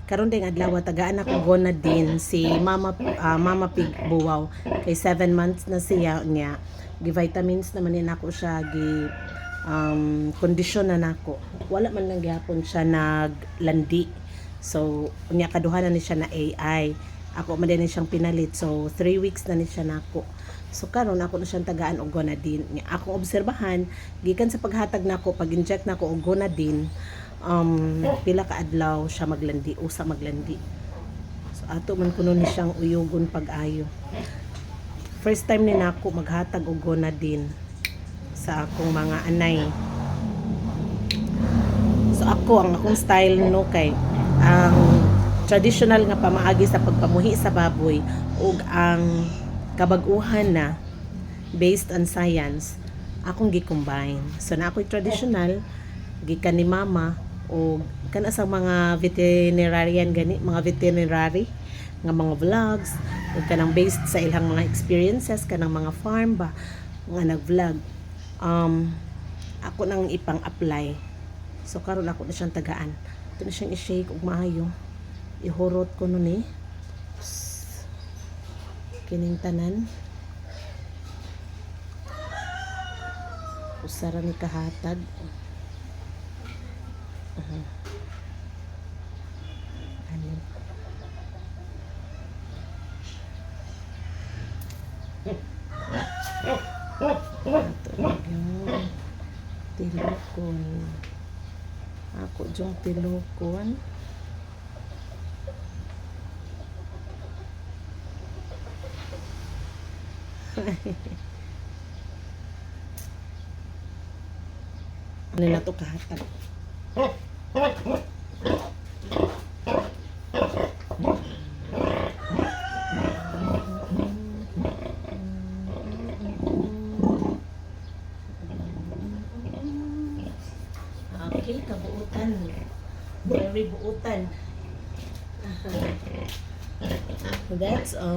karon ding adlaw tagaan ako gona din si Mama Pig Buwaw kay 7 months na siya niya. Gi vitamins naman ni nako siya gi kondisyon na nako. Wala man lang gyapon siya naglandi. So unya kaduha na ni siya na AI. Ako man din siyang pinalit. So 3 weeks na ni siya nako. So karon ako na siyang tagaan og Gonadin. Akong obserbahan gikan sa paghatag nako, pag-inject nako og Gonadin, pila ka adlaw siya maglandi, usa maglandi. So ato man kuno ni siyang uyugon pag-ayo. First time ni nako maghatag og Gonadin sa akong mga anay. So ako ang akong style no kay ang traditional nga pamaagi sa pagpamuhi sa baboy ug ang kabag-uhan na based on science akong gi-combine. So na ako'y traditional gikan ni mama o kana sa mga veterinarian gani, mga veterinary nga mga vlogs ug kanang based sa ilang mga experiences kanang mga farm ba nga nag-vlog. Ako nang ipang-apply. So karon ako na siyang tagaan. Ito na siyang i-shake ug maayo. Ihurot ko nun kining tanan usara ni kahatag ano yung tilokon ako yung tilokon ano na to kahatag okay, kabuutan very buutan that's all.